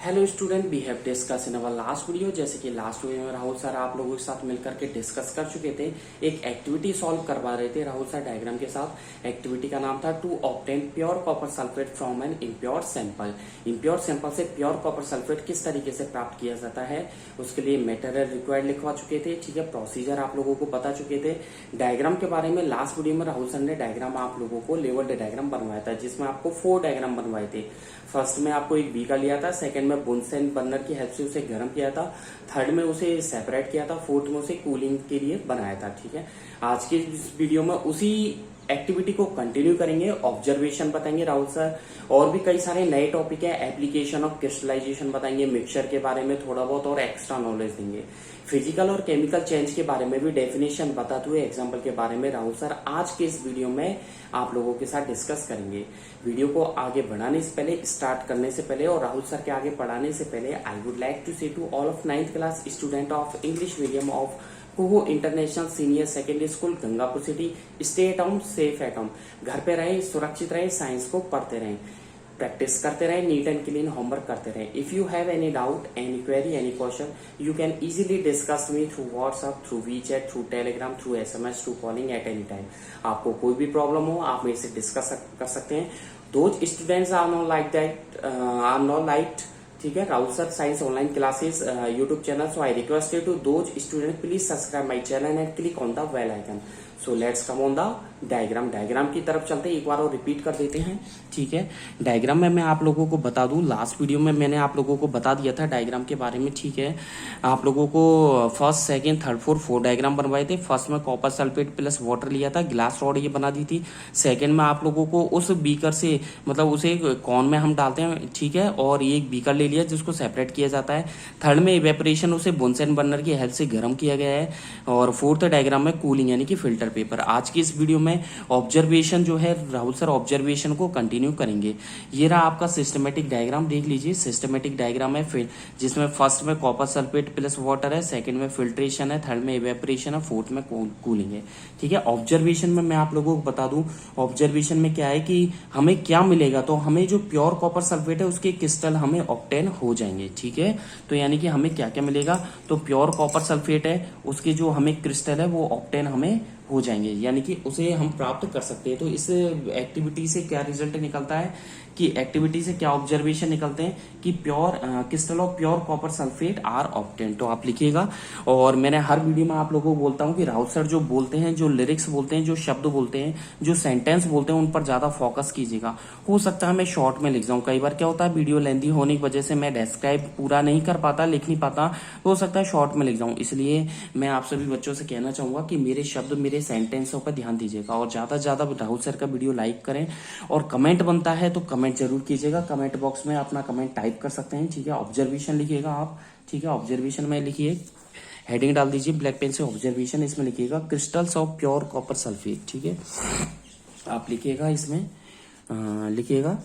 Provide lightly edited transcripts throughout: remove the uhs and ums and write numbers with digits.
Hello student, we have discuss in our last video. जैसे कि last video में Rahul sir आप लोगों के साथ मिलकर के डिस्कस कर चुके थे, एक एक्टिविटी सॉल्व करवा रहे थे राहुल सर डायग्राम के साथ। एक्टिविटी का नाम था to obtain pure copper sulphate from an impure sample. Impure sample से प्योर कॉपर सल्फेट किस तरीके से प्राप्त किया जाता है, उसके लिए मेटेरियल रिक्वायर्ड लिखवा चुके थे। ठीक है, प्रोसीजर आप लोगों को बता चुके थे। डायग्राम के बारे में लास्ट वीडियो में राहुल सर ने डायग्राम आप लोगों को लेवल्ड डायग्राम बनवाया था, जिसमें आपको 4 डायग्राम बनवाए थे। फर्स्ट में आपको एक बीकर लिया था, सेकंड में बुनसेन बर्नर की हेल्प से उसे गर्म किया था, थर्ड में उसे सेपरेट किया था, फोर्थ में उसे कूलिंग के लिए बनाया था। ठीक है, आज के इस वीडियो में उसी एक्टिविटी को कंटिन्यू करेंगे। ऑब्जर्वेशन बताएंगे राहुल सर, और भी कई सारे नए टॉपिक है। एप्लीकेशन ऑफ क्रिस्टलाइजेशन बताएंगे, मिक्सचर के बारे में थोड़ा बहुत और एक्स्ट्रा नॉलेज देंगे। फिजिकल और केमिकल चेंज के बारे में भी डेफिनेशन बताते हुए एग्जाम्पल के बारे में राहुल सर आज के इस वीडियो में आप लोगों के साथ डिस्कस करेंगे। वीडियो को आगे बढ़ाने से पहले, स्टार्ट करने से पहले और राहुल सर के आगे पढ़ाने से पहले, I would like to say to all of 9th class student of English medium of Kuhu international senior secondary school Gangapur city, stay at home, safe at home. घर पे रहें, सुरक्षित रहें, साइंस को पढ़ते रहें, प्रैक्टिस करते रहें, नीट एंड क्लीन होमवर्क करते रहें। If you have any doubt, any query, any question, you can easily discuss me through WhatsApp, through WeChat, through Telegram, through SMS, through calling eight any time. आपको कोई भी problem हो आप मेरे से discuss कर सकते हैं। Those students are not like that, are not like, ठीक है, Rahul sir science online classes YouTube channel. So I request you to those student please subscribe my channel and click on the bell icon. So let's come on the diagram. Diagram की तरफ चलते हैं, एक बार और repeat कर देते हैं। ठीक है, डायग्राम में मैं आप लोगों को बता दूं, लास्ट वीडियो में मैंने आप लोगों को बता दिया था डायग्राम के बारे में। ठीक है, आप लोगों को first, second, third, fourth 4 diagram बनवाए थे। फर्स्ट में कॉपर सल्फेट प्लस वाटर लिया था, ग्लास रॉड ये बना दी थी। सेकंड में आप लोगों को उस बीकर से, मतलब उसे कॉन में हम डालते हैं, ठीक है, और ये एक बीकर ले लिया जिसको सेपरेट किया जाता है। थर्ड में इवेपोरेशन, उसे बुनसेन बर्नर की हेल्प से गर्म किया गया है। और फोर्थ डायग्राम में कूलिंग यानी कि फिल्टर पेपर। आज की इस वीडियो में ऑब्जर्वेशन जो है राहुल सर ऑब्जर्वेशन को कंटिन्यू करेंगे। ये रहा आपका सिस्टमेटिक डायग्राम, देख लीजिए। सिस्टमेटिक डायग्राम है फिर, जिसमें फर्स्ट में कॉपर सल्फेट प्लस वाटर है, सेकंड में फिल्ट्रेशन है, थर्ड में इवेपोरेशन है, फोर्थ में कूलिंग है। ठीक है, ऑब्जर्वेशन में मैं आप लोगों को बता दूं, ऑब्जर्वेशन में क्या है कि हमें क्या मिलेगा, तो हमें जो प्योर कॉपर सल्फेट है उसके क्रिस्टल हमें ऑब्टेन हो जाएंगे। ठीक है, तो यानी कि हमें क्या क्या मिलेगा, तो प्योर कॉपर सल्फेट है उसके जो हमें क्रिस्टल है वो ऑब्टेन हमें हो जाएंगे, यानी कि उसे हम प्राप्त कर सकते हैं। तो इस एक्टिविटी से क्या रिजल्ट निकलता है कि एक्टिविटी से क्या ऑब्जर्वेशन निकलते हैं कि pure crystal of pure copper sulphate are obtain. तो आप लिखिएगा। और मैंने हर वीडियो में आप लोगों को बोलता हूं कि राहुल सर जो बोलते हैं, जो लिरिक्स बोलते हैं, जो शब्द बोलते हैं, जो सेंटेंस बोलते हैं, उन पर ज्यादा फोकस कीजिएगा। हो सकता है मैं शॉर्ट में लिख जाऊं, कई बार क्या होता है वीडियो लेंथी होने की वजह से मैं डिस्क्राइब पूरा नहीं कर पाता, लिख नहीं पाता, तो हो सकता है शॉर्ट में लिख जाऊं। इसलिए मैं आप सभी बच्चों से कहना चाहूंगा कि मेरे शब्द, मेरे सेंटेंसों पर ध्यान दीजिएगा और ज्यादा से ज्यादा राहुल सर का वीडियो लाइक करें। और कमेंट बनता है तो कमेंट जरूर कीजिएगा, कमेंट बॉक्स में अपना कमेंट टाइप कर सकते हैं। ठीक है, ऑब्जर्वेशन लिखिएगा आप। ठीक है, ऑब्जर्वेशन में लिखिए, हेडिंग डाल दीजिए ब्लैक पेन से ऑब्जर्वेशन, इसमें लिखिएगा crystals of pure copper sulphate. ठीक है, आप लिखिएगा इसमें, लिखिएगा,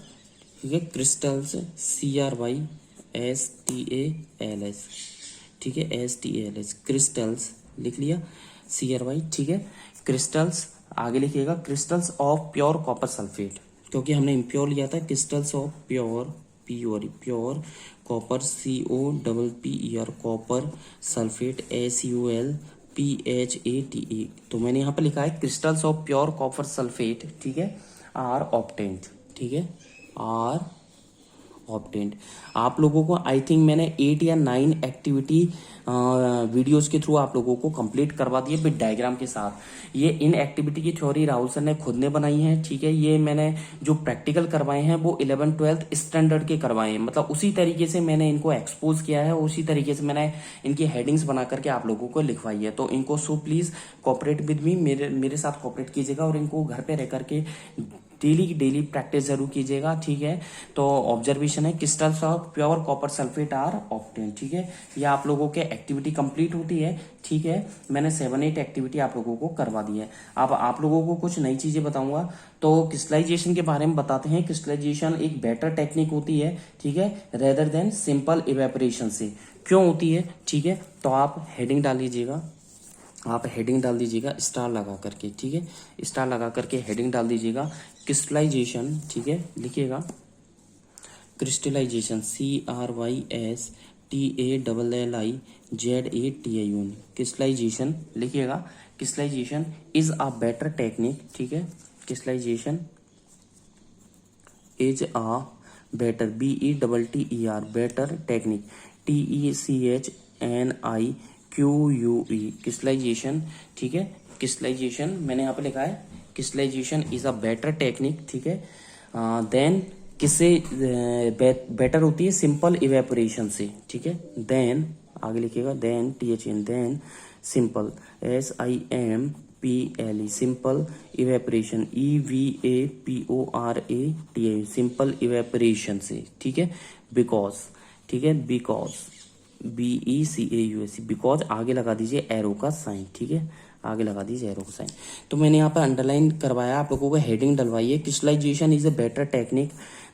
ठीक है, क्रिस्टल्स, CRYSTALS, ठीक है, STALS, क्रिस्टल्स लिख लिया, CRY, ठीक है, क्रिस्टल्स। आगे लिखिएगा crystals of pure copper sulphate, क्योंकि हमने इम्प्योर लिया था। Crystals of pure, pure copper, COPPER, copper sulphate, SULPHATE। तो मैंने यहाँ पर लिखा है crystals of pure copper sulphate, ठीक है, आर ऑब्टेन्ड। ठीक है, आर ऑब्टेन्ड। आप लोगों को आई थिंक मैंने 8 या 9 एक्टिविटी वीडियोस के थ्रू आप लोगों को कंप्लीट करवा दिए विद डायग्राम के साथ। ये इन एक्टिविटी की थ्योरी राहुल सर ने खुद ने बनाई है। ठीक है, ये मैंने जो प्रैक्टिकल करवाए हैं वो 11th 12th स्टैंडर्ड के करवाए हैं, मतलब उसी तरीके से मैंने इनको एक्सपोज किया है, उसी तरीके से मैंने इनकी हेडिंग्स बना करके आप लोगों को लिखवाई है। तो इनको so please cooperate with me, मेरे साथ कोऑपरेट कीजिएगा और इनको घर पे रह करके डेली प्रैक्टिस जरूर कीजिएगा। ठीक है, तो ऑब्जर्वेशन है crystals of pure copper sulphate are obtain. ठीक है, ये आप लोगों के एक्टिविटी कंप्लीट होती है। ठीक है, मैंने 7-8 एक्टिविटी आप लोगों को करवा दी है। अब आप लोगों को कुछ नई चीजें बताऊंगा। तो क्रिस्टलाइजेशन के बारे में बताते हैं। क्रिस्टलाइजेशन एक बेटर टेक्निक होती है, ठीक है, रेदर देन सिंपल इवेपोरेशन से। क्यों होती है? ठीक है, तो आप हेडिंग डाल लीजिएगा, आप हेडिंग डाल दीजिएगा स्टार लगा करके। ठीक है, स्टार लगा करके हेडिंग डाल दीजिएगा क्रिस्टलाइजेशन। ठीक है, लिखिएगा क्रिस्टलाइजेशन CRYSTALLIZATION क्रिस्टलाइजेशन लिखिएगा। Crystallisation is a better technique, ठीक है। Crystallisation is a better BETTER better technique TECHNIQUE crystallisation, ठीक है। क्रिस्टलाइजेशन मैंने यहाँ पे लिखा है crystallisation is a better technique, ठीक है। देन किससे बेटर होती है? सिंपल इवेपोरेशन से, ठीक है। देन आगे लिखिएगा, then THN then simple SIMPLE simple evaporation EVAPORATI simple evaporation से, ठीक है। बिकॉज, ठीक है, बिकॉज BECAUSE बिकॉज आगे लगा दीजिए एरो का साइन, ठीक है। आगे लगा दीजिए एरो का साइन। तो मैंने यहाँ पर अंडरलाइन करवाया, आप लोगों को हेडिंग डलवाइए। Crystallisation is a better technique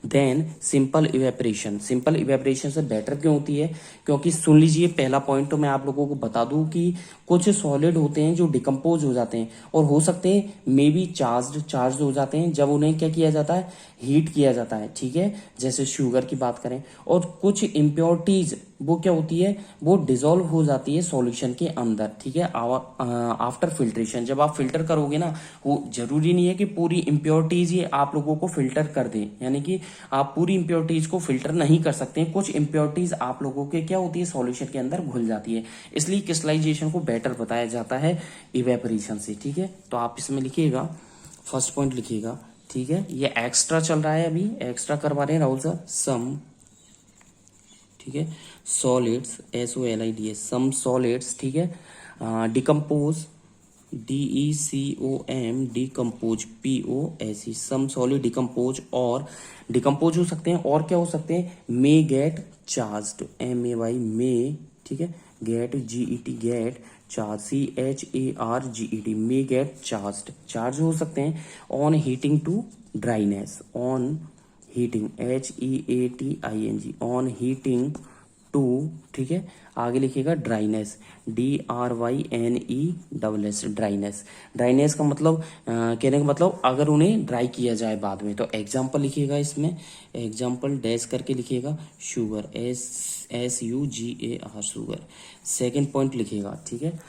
than simple evaporation. Simple evaporation से बेटर क्यों होती है? क्योंकि सुन लीजिए, पहला पॉइंट तो मैं आप लोगों को बता दूं कि कुछ सॉलिड होते हैं जो डिकम्पोज हो जाते हैं और हो सकते हैं मे बी चार्ज हो जाते हैं जब उन्हें क्या किया जाता है? हीट किया जाता है, ठीक है। जैसे शुगर की बात करें, और कुछ इम्प्योरिटीज वो क्या होती है? वो डिसॉल्व हो जाती है सॉल्यूशन के अंदर, ठीक है। आफ्टर फिल्ट्रेशन जब आप फिल्टर करोगे ना, वो जरूरी नहीं है कि पूरी इम्प्योरिटीज ये आप लोगों को फिल्टर कर दे, यानी कि आप पूरी इम्प्योरिटीज को फिल्टर नहीं कर सकते। कुछ इम्प्योरिटीज आप लोगों के क्या होती है? सॉल्यूशन के अंदर घुल जाती है। इसलिए क्रिस्टलाइजेशन को बेटर बताया जाता है इवेपोरेशन से, ठीक है। तो आप इसमें लिखिएगा, फर्स्ट पॉइंट लिखिएगा, ठीक है। ये एक्स्ट्रा चल रहा है, अभी एक्स्ट्रा करवा रहे हैं राहुल सर। सम, ठीक है, सॉलिड्स SOLIDS सम सॉलिड्स, ठीक है, decompose DECOM decompose POSE some solid decompose, और डिकम्पोज हो सकते हैं और क्या हो सकते हैं? May get charged MAY may, ठीक है, get GET get charge CHARGED may get charged charge हो सकते हैं on heating to dryness, on heating HEATING on heating to, ठीक है। आगे लिखिएगा ड्राइनेस DRYNESS ड्राइनेस। ड्राइनेस का मतलब कहने का मतलब अगर उन्हें ड्राई किया जाए बाद में। तो एग्जाम्पल लिखिएगा, इसमें एग्जाम्पल डैश करके लिखिएगा, sugar SUGAR sugar. Second point लिखिएगा, ठीक है।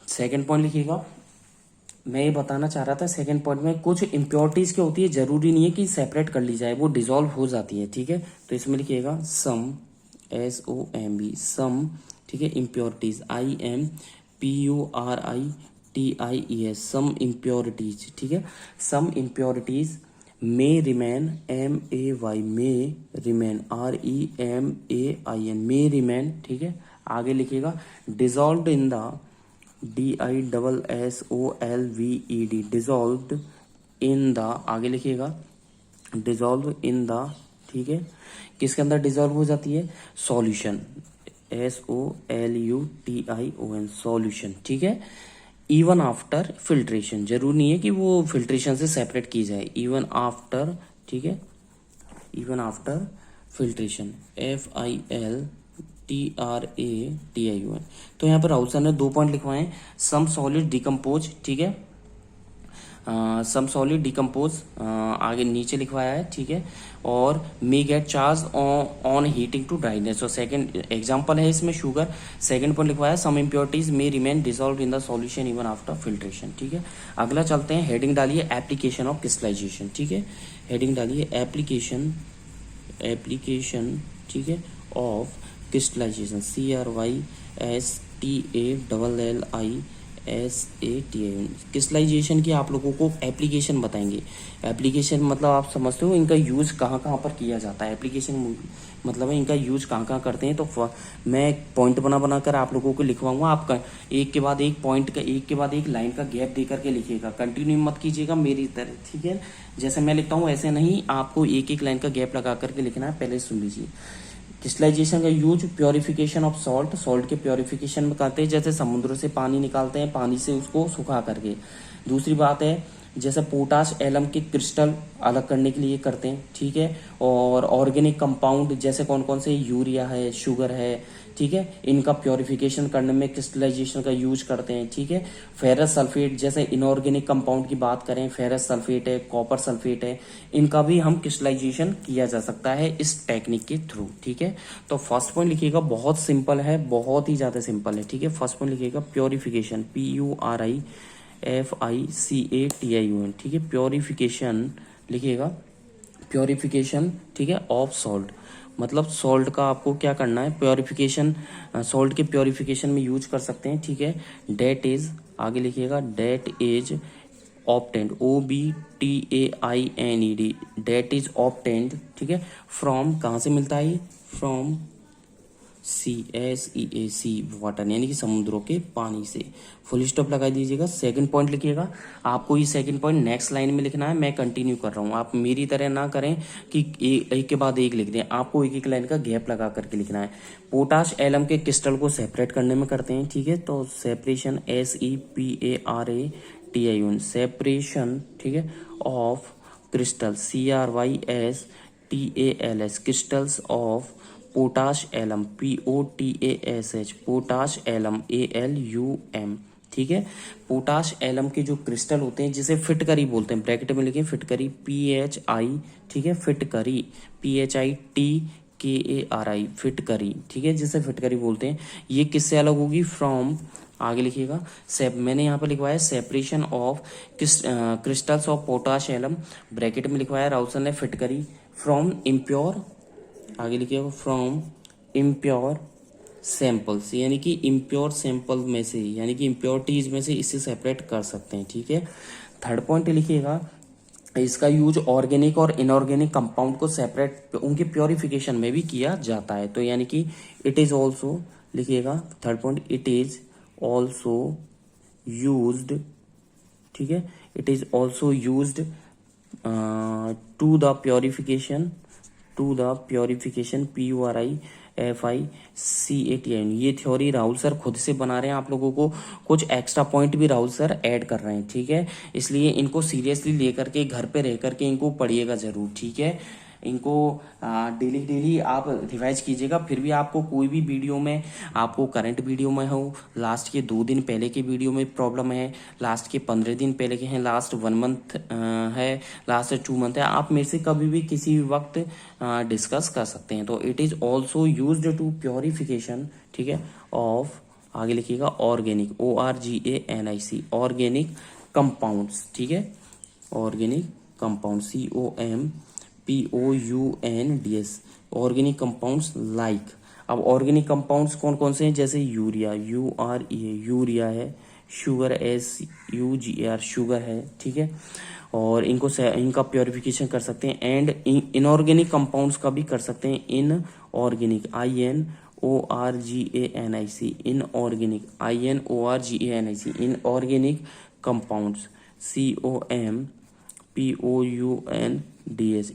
सेकेंड पॉइंट लिखिएगा, मैं ये बताना चाह रहा था सेकंड पॉइंट में कुछ इम्प्योरिटीज क्या होती है, जरूरी नहीं है कि सेपरेट कर ली जाए, वो डिसॉल्व हो जाती है, ठीक है। तो इसमें लिखिएगा सम SOMB सम, ठीक है, इम्प्योरिटीज IMPURITIES सम इम्प्योरिटीज, ठीक है। Some impurities may remain MAY may remain REMAIN may remain, ठीक है। आगे लिखिएगा dissolved in the DISSOLVED dissolved in the, आगे लिखिएगा डिसॉल्व इन द, ठीक है। किसके अंदर डिसॉल्व हो जाती है? सॉल्यूशन SOLUTION सॉल्यूशन, ठीक है। इवन आफ्टर फिल्ट्रेशन, जरूरी नहीं है कि वो फिल्ट्रेशन से सेपरेट की जाए, इवन आफ्टर, ठीक है, इवन आफ्टर फिल्ट्रेशन FILTRATION। तो यहाँ पर राहुल सर ने 2 पॉइंट लिखवाए हैं, सम सॉलिड डिकम्पोज, ठीक है, सम सॉलिड डिकम्पोज आगे नीचे लिखवाया है, ठीक है, और may get charge on heating to dryness. और सेकंड एग्जांपल है इसमें शुगर। सेकंड पॉइंट लिखवाया some impurities may remain dissolve in the solution even after filtration, ठीक है। अगला चलते हैं, हेडिंग डालिए एप्लीकेशन ऑफ क्रिस्टलाइजेशन, ठीक है। हेडिंग डालिए एप्लीकेशन, ठीक है, ऑफ क्रिस्टलाइजेशन CRYSTALLISATION क्रिस्टलाइजेशन की आप लोगों को एप्लीकेशन बताएंगे। एप्लीकेशन मतलब आप समझते हो इनका यूज कहाँ कहाँ पर किया जाता है। एप्लीकेशन मतलब है इनका यूज कहाँ कहाँ करते हैं। तो मैं पॉइंट बना कर आप लोगों को लिखवाऊंगा, आपका एक के बाद एक पॉइंट का एक के बाद एक लाइन का गैप दे करके लिखिएगा, कंटिन्यू मत कीजिएगा मेरी तरह, ठीक है। जैसे मैं लिखता हूँ ऐसे नहीं, आपको एक एक लाइन का गैप लगा करके लिखना है। पहले सुन लीजिए, क्रिस्टलाइजेशन का use purification of salt, salt के प्योरिफिकेशन में करते हैं, जैसे समुद्र से पानी निकालते हैं, पानी से उसको सुखा करके। दूसरी बात है जैसे पोटाश एलम के क्रिस्टल अलग करने के लिए करते हैं, ठीक है। और ऑर्गेनिक कंपाउंड जैसे कौन कौन से, यूरिया है, शुगर है, ठीक है, इनका प्योरिफिकेशन करने में क्रिस्टलाइजेशन का यूज करते हैं, ठीक है। फेरस सल्फेट जैसे इनऑर्गेनिक कंपाउंड की बात करें, फेरस सल्फेट है, कॉपर सल्फेट है, इनका भी हम क्रिस्टलाइजेशन किया जा सकता है इस टेक्निक के थ्रू, ठीक है। तो फर्स्ट पॉइंट लिखिएगा, बहुत सिंपल है, बहुत ही ज्यादा सिंपल है, ठीक है। फर्स्ट पॉइंट लिखिएगा प्योरिफिकेशन, PURIFACATION, ठीक है। प्योरिफिकेशन लिखिएगा, प्योरिफिकेशन, ठीक है, ऑफ सॉल्ट, मतलब सॉल्ट का आपको क्या करना है, प्योरिफिकेशन, सॉल्ट के प्योरिफिकेशन में यूज कर सकते हैं, ठीक है। डेट इज, आगे लिखिएगा, that is obtained, OBTAINED, that is obtained, ठीक है, फ्रॉम, कहाँ से मिलता है, फ्रॉम CSEAC वाटर, यानी कि समुद्रों के पानी से। फुल स्टॉप लगा दीजिएगा। सेकंड पॉइंट लिखिएगा, आपको ये सेकंड पॉइंट नेक्स्ट लाइन में लिखना है, मैं कंटिन्यू कर रहा हूँ, आप मेरी तरह ना करें कि एक के बाद एक लिख दें, आपको एक एक लाइन का गैप लगा करके लिखना है। पोटाश एलम के क्रिस्टल को सेपरेट करने में करते हैं, ठीक है। तो सेपरेशन, SEPARATION, सेपरेशन, ठीक है, of crystal, CRYSTALS, crystals of potash alum, POTASH, potash alum, ALUM, ठीक है। पोटाश एलम के जो क्रिस्टल होते हैं जिसे फिटकरी बोलते हैं, ब्रैकेट में लिखे फिटकरी, PHI, ठीक है, फिटकरी, PHITKARI, फिटकरी, ठीक है, जिसे फिटकरी बोलते हैं। ये किससे अलग होगी, फ्रॉम, आगे लिखिएगा, मैंने यहाँ पे लिखवाया separation of crystals of potash alum, bracket में लिखवाया राउसन ने फिटकरी, फ्रॉम इम्प्योर, आगे लिखिएगा, फ्रॉम इम्प्योर सैंपल्स, यानी कि इम्प्योर सैंपल में से, यानी कि इम्प्योरिटीज में से इसे सेपरेट कर सकते हैं, ठीक है। थर्ड पॉइंट लिखिएगा, इसका यूज ऑर्गेनिक और इनऑर्गेनिक कंपाउंड को सेपरेट, उनके प्योरिफिकेशन में भी किया जाता है। तो यानी कि इट इज ऑल्सो, लिखिएगा third point, it is also used, ठीक है, it is also used to the purification, PURIFICATION। ये थ्योरी राहुल सर खुद से बना रहे हैं, आप लोगों को कुछ एक्स्ट्रा पॉइंट भी राहुल सर ऐड कर रहे हैं, ठीक है। इसलिए इनको सीरियसली लेकर के घर पे रह करके इनको पढ़िएगा जरूर, ठीक है। इनको डेली डेली आप रिवाइज कीजिएगा। फिर भी आपको कोई भी वीडियो में, आपको करंट वीडियो में हो, लास्ट के 2 दिन पहले के वीडियो में प्रॉब्लम है, लास्ट के 15 दिन पहले के हैं, लास्ट 1 मंथ है, लास्ट 2 मंथ है, आप मेरे से कभी भी किसी भी वक्त डिस्कस कर सकते हैं। तो it is also used to purification, ठीक है, ऑफ, आगे लिखिएगा, ऑर्गेनिक, ORGANIC, ऑर्गेनिक कंपाउंड्स, ठीक है, organic compound, COMPOUNDS, organic compounds like. अब ऑर्गेनिक कंपाउंड्स कौन कौन से हैं, जैसे यूरिया, UREA, यूरिया है, शुगर, SUGAR, शुगर है, ठीक है। और इनका प्योरिफिकेशन कर सकते हैं। एंड इनऑर्गेनिक कंपाउंड्स का भी कर सकते हैं, inorganic, INORGANIC, inorganic, INORGANIC, inorganic compounds, COMPOUNDS,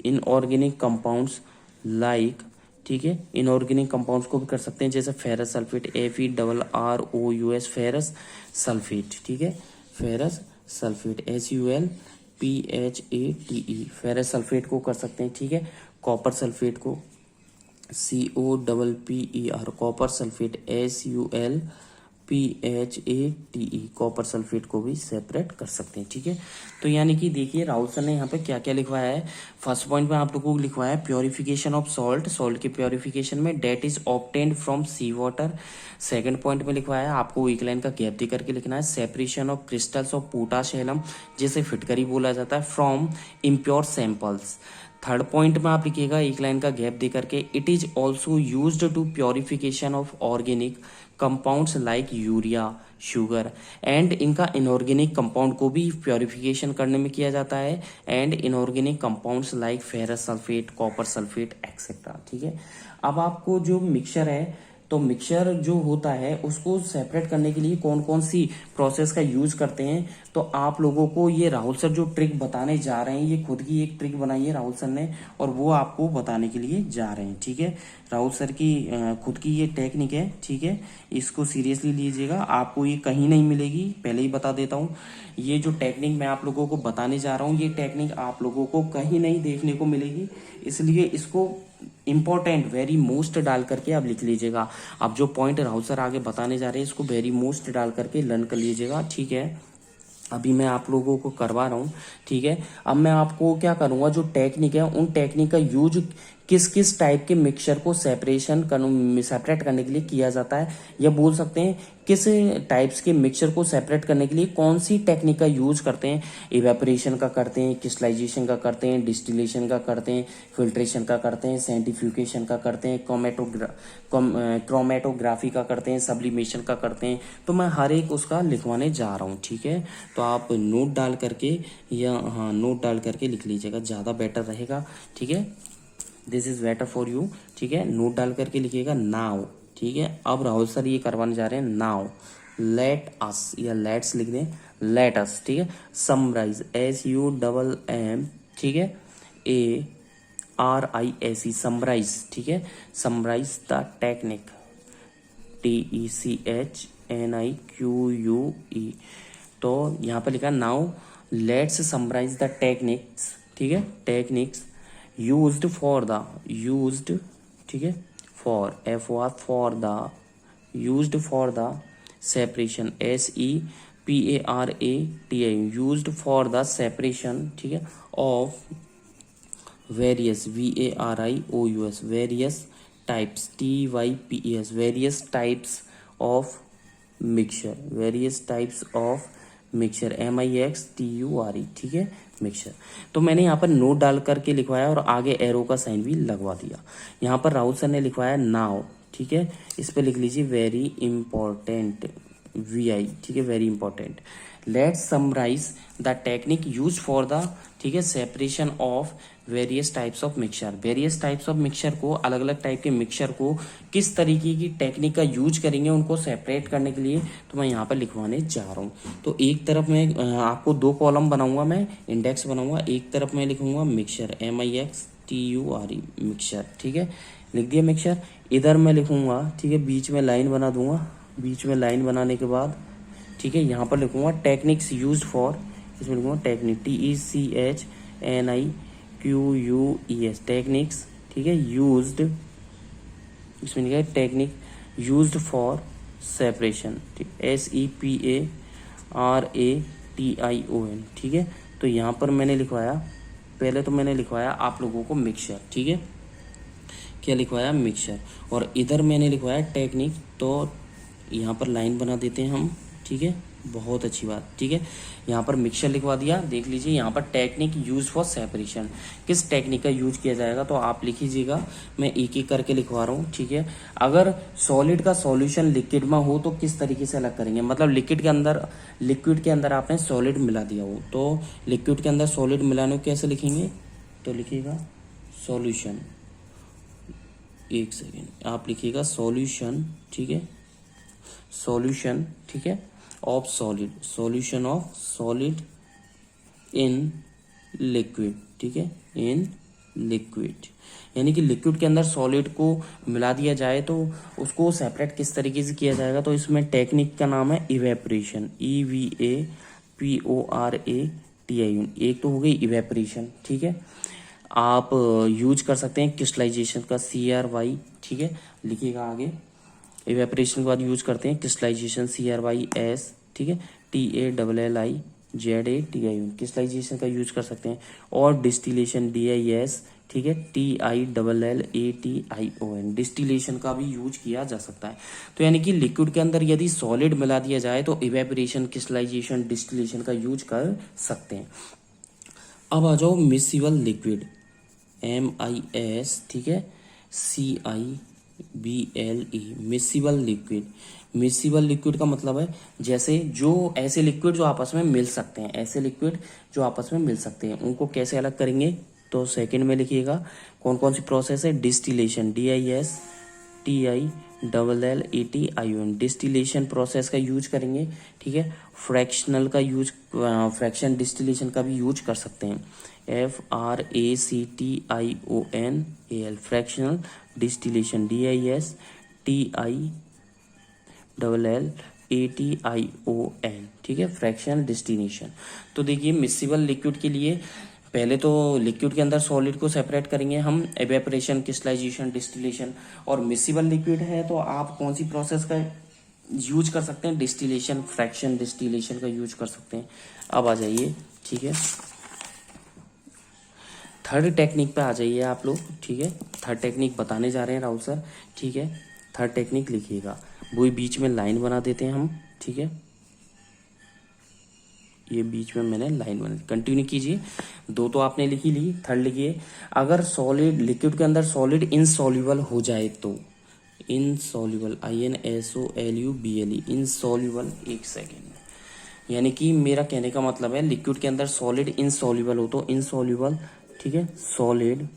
inorganic compounds like, ठीक है। इनऑर्गेनिक कंपाउंड्स को भी कर सकते हैं, जैसे ferrous sulphate, FeRROUS, ferrous sulphate, ठीक है, ferrous sulphate, SULPHATE, ferrous sulphate को कर सकते हैं, ठीक है। कॉपर सल्फेट को, COPPER, copper sulphate, SULPHATE, copper sulphate को भी सेपरेट कर सकते हैं, ठीक है। तो यानी कि देखिए राहुल सर ने यहाँ पे क्या क्या लिखवाया है। फर्स्ट पॉइंट में आप लोगों को लिखवाया है प्योरिफिकेशन ऑफ सॉल्ट, सॉल्ट के प्योरिफिकेशन में that is obtained from sea water. Second point में लिखवाया है, आपको एक लाइन का गैप दे करके लिखना है, separation of crystals of potash alum, जिसे फिटकरी बोला जाता है, from impure samples. Third point में आप लिखिएगा एक लाइन का गैप दे करके, it is also used to purification of organic compounds like urea, sugar, and इनका इनऑर्गेनिक कंपाउंड को भी प्योरिफिकेशन करने में किया जाता है, and inorganic compounds like ferrous sulphate, copper sulphate etcetera, ठीक है। अब आपको जो मिक्सचर है तो मिक्सचर जो होता है उसको सेपरेट करने के लिए कौन कौन सी प्रोसेस का यूज करते हैं, तो आप लोगों को ये राहुल सर जो ट्रिक बताने जा रहे हैं, ये खुद की एक ट्रिक बनाई है राहुल सर ने, और वो आपको बताने के लिए जा रहे हैं। ठीक है, राहुल सर की खुद की ये टेक्निक है। ठीक है, इसको सीरियसली लीजिएगा, आपको ये कहीं नहीं मिलेगी, पहले ही बता देता हूँ। ये जो टेक्निक मैं आप लोगों को बताने जा रहा हूँ, ये टेक्निक आप लोगों को कहीं नहीं देखने को मिलेगी, इसलिए इसको इंपॉर्टेंट वेरी मोस्ट डाल करके आप लिख लीजिएगा। अब जो पॉइंट राहुल सर आगे बताने जा रहे हैं, इसको वेरी मोस्ट डाल करके लर्न कर लीजिएगा। ठीक है, अभी मैं आप लोगों को करवा रहा हूँ। ठीक है, अब मैं आपको क्या करूंगा, जो टेक्निक है उन टेक्निक का यूज किस किस टाइप के मिक्सचर को सेपरेट करने के लिए किया जाता है, या बोल सकते हैं किस टाइप्स के मिक्सचर को सेपरेट करने के लिए कौन सी टेक्निक का यूज करते हैं। इवेपोरेशन का करते हैं, क्रिस्टलाइजेशन का करते हैं, डिस्टिलेशन का करते हैं, फिल्ट्रेशन का करते हैं, सेंट्रीफ्यूगेशन का करते हैं, क्रोमेटोग्राफी का करते हैं, सब्लिमेशन का करते हैं। तो मैं हर एक उसका लिखवाने जा रहा हूँ। ठीक है, तो आप नोट डाल करके या हाँ नोट डाल करके लिख लीजिएगा, ज़्यादा बेटर रहेगा। ठीक है, this is better for you. ठीक है, नोट डाल करके लिखिएगा नाउ। ठीक है, अब राहुल सर ये करवाने जा रहे हैं नाउ लेट अस, या लेट्स लिख दें, लेट अस। ठीक है, समराइज SUMM, ठीक है, ARISE, समराइज। ठीक है, समराइज द टेक्निक, TECHNIQUE। तो यहाँ पर लिखा now let's summarise the techniques. ठीक है, techniques used for the used, ठीक है, for for the used for the separation SEPARATI, used for the separation, ठीक है, of various VARIOUS various types TYPES various types of mixture, various types of mixture MIXTURE। ठीक है, mixture. तो मैंने यहाँ पर नोट डाल करके लिखवाया और आगे एरो का साइन भी लगवा दिया। यहाँ पर राहुल सर ने लिखवाया नाउ। ठीक है, इस पे लिख लीजिए वेरी इंपॉर्टेंट VI। ठीक है, very important. Let's summarise the technique use for the, ठीक है, separation of various types of mixture. Various types of mixture को, अलग अलग टाइप के मिक्सचर को किस तरीके की टेक्निक का यूज करेंगे उनको सेपरेट करने के लिए, तो मैं यहाँ पर लिखवाने जा रहा हूँ। तो एक तरफ मैं आपको 2 कॉलम बनाऊंगा, मैं इंडेक्स बनाऊंगा, एक तरफ मैं लिखूंगा मिक्सचर MIXTURE मिक्सचर। ठीक है, लिख दिया मिक्सचर। इधर मैं लिखूंगा, ठीक है, बीच में लाइन बना दूंगा। बीच में लाइन बनाने के बाद, ठीक है, यहाँ पर लिखूंगा टेक्निक्स यूज फॉर, इसमें लिखूंगा टेक्निक TECHNIQUES टेक्निक्स। ठीक है, यूज्ड, इसमें लिखा है टेक्निक यूज्ड फॉर सेपरेशन, ठीक, SEPARATION। ठीक है, तो यहाँ पर मैंने लिखवाया, पहले तो मैंने लिखवाया आप लोगों को मिक्सचर। ठीक है, क्या लिखवाया, मिक्सचर, और इधर मैंने लिखवाया टेक्निक। तो यहाँ पर लाइन बना देते हैं हम। ठीक है, बहुत अच्छी बात। ठीक है, यहाँ पर मिक्सचर लिखवा दिया। देख लीजिए यहाँ पर टेक्निक यूज फॉर सेपरेशन, किस टेक्निक का यूज किया जाएगा, तो आप लिख लीजिएगा, मैं एक एक करके लिखवा रहा हूँ। ठीक है, अगर सॉलिड का सॉल्यूशन लिक्विड में हो तो किस तरीके से अलग करेंगे, मतलब लिक्विड के अंदर आपने सॉलिड मिला दिया हो, तो लिक्विड के अंदर सॉलिड मिलाने को कैसे लिखेंगे, तो लिखिएगा सॉल्यूशन, एक सेकेंड, आप लिखिएगा सॉल्यूशन। ठीक है, सॉल्यूशन, ठीक है, of solid, solution of solid in liquid. ठीक है, इन लिक्विड, यानी कि लिक्विड के अंदर सॉलिड को मिला दिया जाए तो उसको सेपरेट किस तरीके से किया जाएगा, तो इसमें टेक्निक का नाम है इवेपोरेशन, EVAPORATION। एक तो हो गई इवेपोरेशन। ठीक है, आप यूज कर सकते हैं क्रिस्टलाइजेशन का, CRY। ठीक है, लिखिएगा आगे, इवेपोरेशन के बाद यूज करते हैं क्रिस्टलाइजेशन, CRYS। ठीक है, TALLIZATION, क्रिस्टलाइजेशन का यूज कर सकते हैं, और डिस्टिलेशन, DIS। ठीक है, TILLATION, डिस्टिलेशन का भी यूज किया जा सकता है। तो यानी कि लिक्विड के अंदर यदि सॉलिड मिला दिया जाए तो इवेपोरेशन, क्रिस्टलाइजेशन, डिस्टिलेशन का यूज कर सकते हैं। अब आ जाओ मिसिबल लिक्विड, MIS, ठीक है, CIBLE, miscible liquid. Miscible liquid का मतलब है जैसे जो ऐसे लिक्विड जो आपस में मिल सकते हैं, ऐसे लिक्विड जो आपस में मिल सकते हैं, उनको कैसे अलग करेंगे, तो सेकंड में लिखिएगा कौन कौन सी प्रोसेस है, distillation, DISTILATION, DILLATION distillation process का यूज करेंगे, ठीक है। फ्रैक्शनल का यूज, फ्रैक्शन डिस्टिलेशन का भी यूज कर सकते हैं, FRACTIONAL फ्रैक्शनल डिस्टिलेशन, DISTILLATION, ठीक है, फ्रैक्शनल डिस्टिलेशन। तो देखिए मिसिबल लिक्विड के लिए पहले तो लिक्विड के अंदर सॉलिड को सेपरेट करेंगे हम, एवेपोरेशन, क्रिस्टलाइजेशन, डिस्टिलेशन। और मिसिबल लिक्विड है तो आप कौन सी प्रोसेस का यूज कर सकते हैं, डिस्टिलेशन, फ्रैक्शन डिस्टिलेशन का यूज कर सकते हैं। अब आ जाइए, ठीक है, थर्ड टेक्निक पे आ जाइए आप लोग, ठीक है। थर्ड टेक्निक बताने जा रहे हैं राहुल सर, ठीक है। थर्ड टेक्निक लिखिएगा, वही बीच में लाइन बना देते हैं हम, ठीक है। ये बीच में मैंने लाइन बना, कंटिन्यू कीजिए। दो तो आपने लिखी ली, थर्ड लिखिए। अगर सॉलिड लिक्विड के अंदर सॉलिड इनसॉल्युबल हो जाए तो, इनसॉल्युबल, INSOLUBLE, इनसॉल्युबल, एक सेकेंड, यानी कि मेरा कहने का मतलब है लिक्विड के अंदर सॉलिड इनसॉल्युबल हो तो इनसॉल्युबल, ठीक है, सॉलिड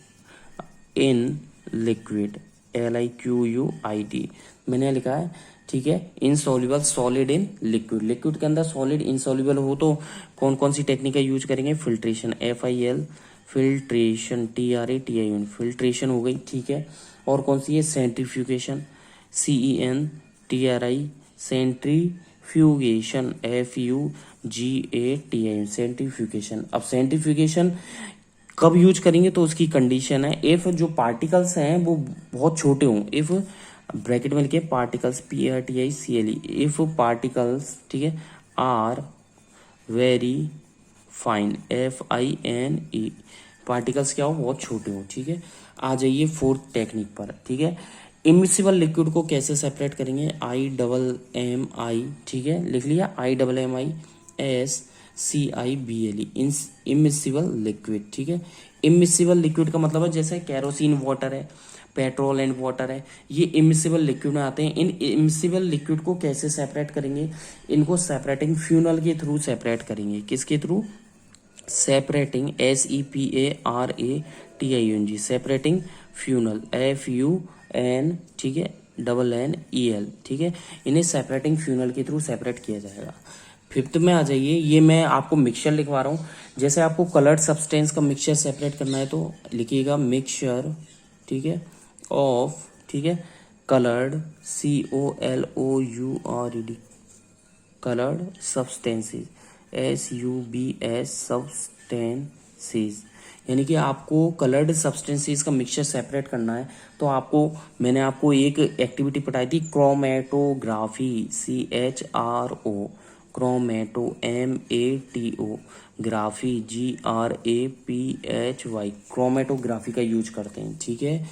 इन लिक्विड, LIQUID मैंने लिखा है, ठीक है। Insoluble solid in liquid, liquid के अंदर सॉलिड इनसॉल्युबल हो तो कौन कौन सी टेक्निक का यूज करेंगे, filtration, FIL filtration, TRATION filtration हो गई, ठीक है। और कौन सी है, centrifugation, CENTRI centrifugation, FUGATION centrifugation. अब सेंट्रीफ्यूगेशन कब यूज करेंगे तो उसकी कंडीशन है, इफ जो पार्टिकल्स हैं वो बहुत छोटे हों, इफ ब्रैकेट में लिखे पार्टिकल्स, PARTICLE, इफ पार्टिकल्स, ठीक है, are very fine, FINE, particles क्या हो, बहुत छोटे हो, ठीक है। आ जाइए फोर्थ टेक्निक पर, ठीक है। इमिसिबल लिक्विड को कैसे सेपरेट करेंगे, IMMI, ठीक है, लिख लिया, IMMISCIBLE, इमिसिबल लिक्विड, ठीक है। इमिसिबल लिक्विड का मतलब है जैसे कैरोसिन वाटर है, पेट्रोल एंड वाटर है, ये इमिसिबल लिक्विड में आते हैं। इन इमिसिबल लिक्विड को कैसे सेपरेट करेंगे, इनको सेपरेटिंग फ्यूनल के थ्रू सेपरेट करेंगे, किसके through, separating, SEPARATION, separating funnel, FUN, ठीक है, NNEL, ठीक है। इन्हें सेपरेटिंग फ्यूनल के थ्रू सेपरेट किया जाएगा। फिफ्थ में आ जाइए, ये मैं आपको मिक्सचर लिखवा रहा हूँ, जैसे आपको कलर्ड सब्सटेंस का मिक्सचर सेपरेट करना है तो लिखिएगा मिक्सचर, ठीक है, ऑफ, ठीक है, coloured, COLOURED, coloured substances, SUBS substances, यानी कि आपको कलर्ड सब्सटेंसेस का मिक्सचर सेपरेट करना है तो आपको, मैंने आपको एक एक्टिविटी बताई थी, chromatography, CHRO, क्रोमेटो, MATO, graphy, GRAPHY, chromatography का यूज करते हैं, ठीक है।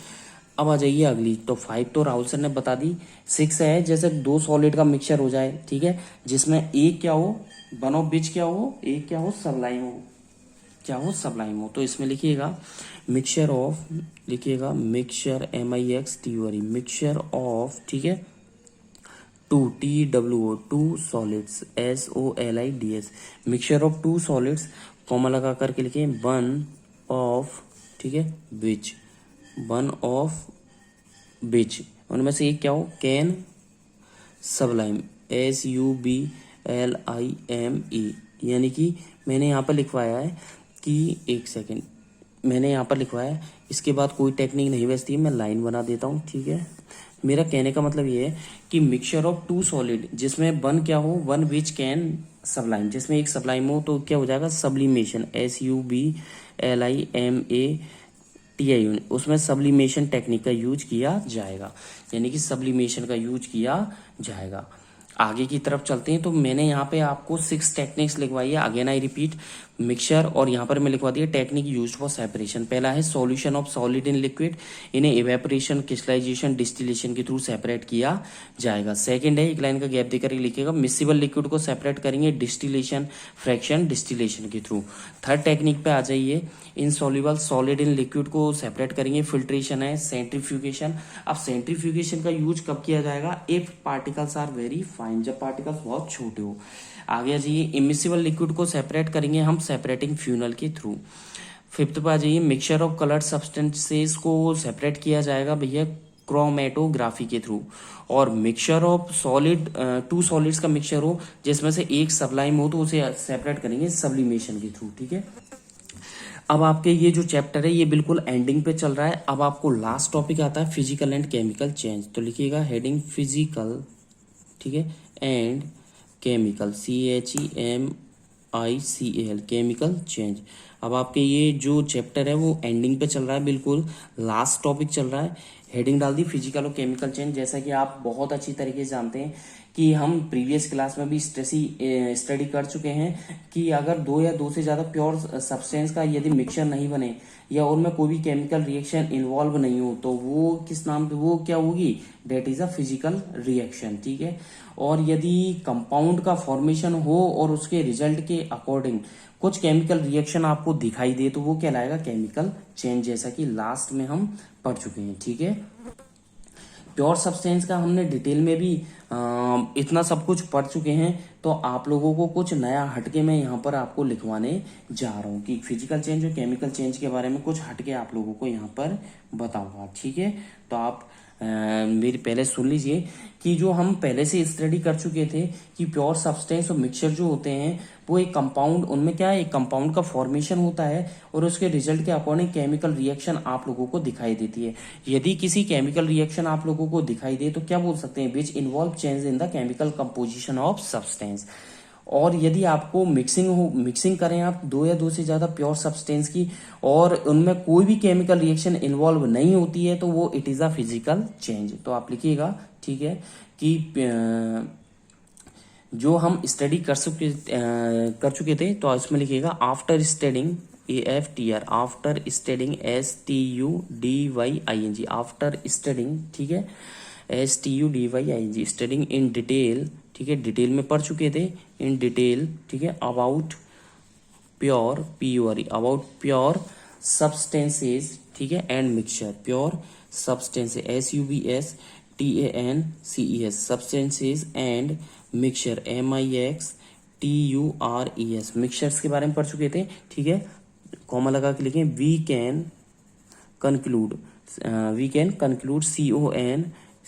अब आ जाइए अगली, तो 5 तो राहुल सर ने बता दी। 6 है जैसे दो सॉलिड का मिक्सचर हो जाए, ठीक है, जिसमें एक क्या हो, वन ऑफ विच क्या हो, एक क्या हो, सबलाइम हो, क्या हो, सबलाइम हो, तो इसमें लिखिएगा मिक्सचर ऑफ, लिखिएगा मिक्सचर, MIXTURE, मिक्सचर ऑफ, ठीक है, two solids, SOLIDS, mixture of two solids, comma लगा करके लिखे, वन ऑफ, ठीक है, विच, वन ऑफ विच, उनमें से एक क्या हो, कैन सबलाइम, SUBLIME, यानी कि मैंने यहाँ पर लिखवाया है कि, एक सेकेंड, मैंने यहाँ पर लिखवाया है, इसके बाद कोई टेक्निक नहीं बचती है, मैं लाइन बना देता हूँ, ठीक है। मेरा कहने का मतलब ये है कि मिक्सचर ऑफ टू सॉलिड, जिसमें वन क्या हो, वन विच कैन सबलाइम, जिसमें एक सबलाइम हो तो क्या हो जाएगा, सब्लिमेशन, SUBLIMATION, उसमें सब्लिमेशन टेक्निक का यूज किया जाएगा, यानी कि सब्लिमेशन का यूज किया जाएगा। आगे की तरफ चलते हैं, तो मैंने यहाँ पे आपको 6 टेक्निक्स लिखवाई है, अगेन आई रिपीट, मिक्सचर, और यहाँ पर मैं लिखवा दिया टेक्निक यूज्ड फॉर सेपरेशन। पहला है solution of solid in liquid, इन्हें इवेपोरेशन, क्रिस्टलाइजेशन, डिस्टिलेशन के थ्रू सेपरेट किया जाएगा। सेकंड है, एक लाइन का गैप देकर लिखिएगा, मिसिबल लिक्विड को सेपरेट करेंगे डिस्टिलेशन, फ्रैक्शन डिस्टिलेशन के थ्रू। थर्ड टेक्निक पे आ जाइए, इनसॉल्युबल सॉलिड इन लिक्विड को सेपरेट करेंगे, फिल्ट्रेशन है, सेंट्रीफ्यूगेशन। अब सेंट्रीफ्यूगेशन का यूज कब किया जाएगा, if particles are very fine, जब पार्टिकल्स बहुत छोटे हो। आगे आ जाइए, इमिसिबल लिक्विड को सेपरेट करेंगे हम सेपरेटिंग फ्यूनल के थ्रू। फिफ्थ पे आ जाइए, मिक्सचर ऑफ कलर्ड सब्सटेंसेस को सेपरेट किया जाएगा भैया क्रोमेटोग्राफी के थ्रू, और mixture of solid, two solids का मिक्सचर हो जिसमें से एक सबलाइम हो तो उसे सेपरेट करेंगे सब्लिमेशन के थ्रू। ठीक है, अब आपके ये जो चैप्टर है ये बिल्कुल एंडिंग पे चल रहा है। अब आपको लास्ट टॉपिक आता है फिजिकल एंड केमिकल चेंज। तो लिखिएगा हेडिंग फिजिकल, ठीक है, and chemical, CHEMICAL, chemical change. अब आपके ये जो चैप्टर है वो एंडिंग पे चल रहा है, बिल्कुल लास्ट टॉपिक चल रहा है। हेडिंग डाल दी फिजिकल और केमिकल चेंज। जैसा कि आप बहुत अच्छी तरीके से जानते हैं कि हम प्रीवियस क्लास में भी स्टडी कर चुके हैं कि अगर दो या दो से ज्यादा प्योर सब्सटेंस का यदि मिक्सचर नहीं बने या उनमें कोई भी केमिकल रिएक्शन इन्वॉल्व नहीं हो तो वो किस नाम पे, वो क्या होगी, that is a physical reaction. ठीक है, और यदि कंपाउंड का फॉर्मेशन हो और उसके रिजल्ट के अकॉर्डिंग कुछ केमिकल रिएक्शन आपको दिखाई दे तो वो कहलाएगा केमिकल चेंज, जैसा कि लास्ट में हम पढ़ चुके हैं। ठीक है, प्योर सब्सटेंस का हमने डिटेल में भी इतना सब कुछ पढ़ चुके हैं, तो आप लोगों को कुछ नया हटके मैं यहाँ पर आपको लिखवाने जा रहा हूँ कि फिजिकल चेंज और केमिकल चेंज के बारे में कुछ हटके आप लोगों को यहाँ पर बताऊंगा। ठीक है, तो आप मेरी पहले सुन लीजिए कि जो हम पहले से स्टडी कर चुके थे कि प्योर सब्सटेंस और मिक्सचर जो होते हैं वो एक कंपाउंड, उनमें क्या है, एक कंपाउंड का फॉर्मेशन होता है और उसके रिजल्ट के अकॉर्डिंग केमिकल रिएक्शन आप लोगों को दिखाई देती है। यदि किसी केमिकल रिएक्शन आप लोगों को दिखाई दे तो क्या बोल सकते हैं, which involve change in the chemical composition of substance. और यदि आपको मिक्सिंग करें आप दो या दो से ज्यादा प्योर सब्सटेंस की और उनमें कोई भी केमिकल रिएक्शन इन्वॉल्व नहीं होती है तो वो it is a physical change. तो आप लिखिएगा, ठीक है, कि जो हम स्टडी कर चुके थे तो इसमें लिखिएगा after studying, AFTR, after studying, STUDYING, after studying, ठीक है, STUDYING, स्टडिंग इन डिटेल, ठीक है, डिटेल में पढ़ चुके थे, इन डिटेल, ठीक है, about pure, PURE, about pure substances, ठीक है, and mixture, pure substances, SUBSTANCES, substances and mixture, MIXTURES, mixtures के बारे में पढ़ चुके थे। ठीक है, कॉमा लगा के लिखें, we can conclude,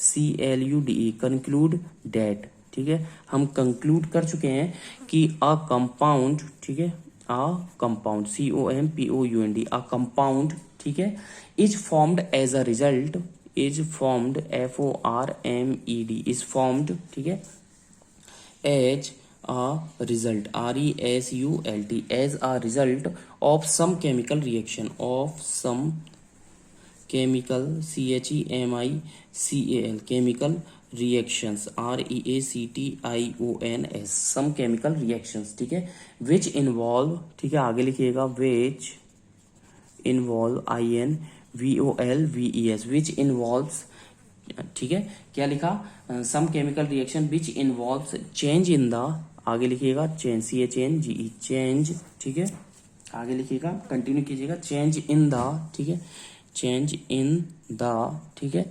CONCLUDE, conclude that, ठीक है, हम कंक्लूड कर चुके हैं कि अ कंपाउंड, ठीक है, a compound, COMPOUND, a compound, ठीक है, is formed as a result, is formed, FORMED, is formed, ठीक है, as a result, RESULT, as a result of some chemical reaction, of some chemical, CHEMICAL, chemical reactions, REACTIONS, some chemical reactions, ठीक है, which involve, ठीक है, आगे लिखिएगा, which involve, INVOLVES, which involves, ठीक है, क्या लिखा, some chemical reaction which involves change in the, आगे लिखिएगा चेंज, CHANGE, चेंज, ठीक है, आगे लिखिएगा, कंटिन्यू कीजिएगा, चेंज इन द, ठीक है, चेंज इन द, ठीक है,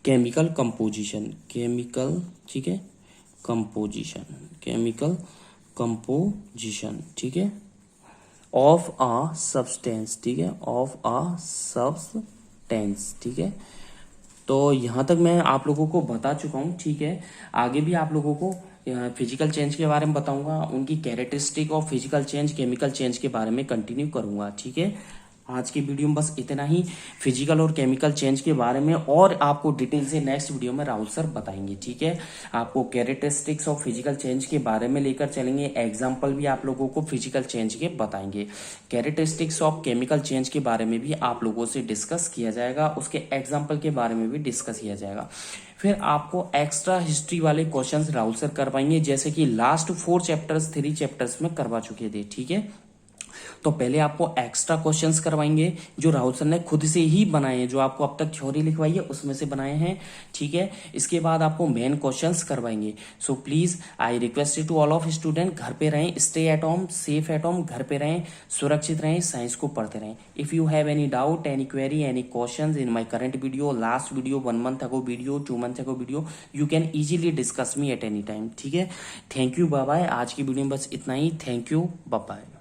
केमिकल कंपोजिशन, केमिकल, ठीक है, कंपोजिशन, केमिकल कंपोजिशन, ठीक है, ऑफ अ सब्सटेंस, ठीक है, ऑफ अ सब्सटेंस, ठीक है। तो यहाँ तक मैं आप लोगों को बता चुका हूँ। ठीक है, आगे भी आप लोगों को फिजिकल चेंज के बारे में बताऊंगा, उनकी characteristic of physical change, chemical change के बारे में कंटिन्यू करूंगा। ठीक है, आज की वीडियो में बस इतना ही फिजिकल और केमिकल चेंज के बारे में, और आपको डिटेल से नेक्स्ट वीडियो में राहुल सर बताएंगे। ठीक है, आपको कैरेक्टरिस्टिक्स ऑफ फिजिकल चेंज के बारे में लेकर चलेंगे, एग्जांपल भी आप लोगों को फिजिकल चेंज के बताएंगे, कैरेक्टरिस्टिक्स ऑफ केमिकल चेंज के बारे में भी आप लोगों से डिस्कस किया जाएगा, उसके एग्जाम्पल के बारे में भी डिस्कस किया जाएगा। फिर आपको एक्स्ट्रा हिस्ट्री वाले क्वेश्चंस राहुल सर करवाएंगे, जैसे कि लास्ट 4 चैप्टर्स 3 चैप्टर्स में करवा चुके थे। ठीक है, तो पहले आपको एक्स्ट्रा क्वेश्चंस करवाएंगे जो राहुल सर ने खुद से ही बनाए हैं, जो आपको अब तक थ्योरी लिखवाई है उसमें से बनाए हैं। ठीक है, इसके बाद आपको मेन क्वेश्चंस करवाएंगे। So please I request to all of student, घर पे रहें, stay at home, safe at home, घर पे रहें, सुरक्षित रहें, साइंस को पढ़ते रहें। If you have any doubt, any query, any questions in my current video, last video, 1 month ago video, 2 months ago video, you can easily discuss me at any time. ठीक है, थैंक यू, बाय बाय। आज की video में बस इतना ही, thank you, bye bye.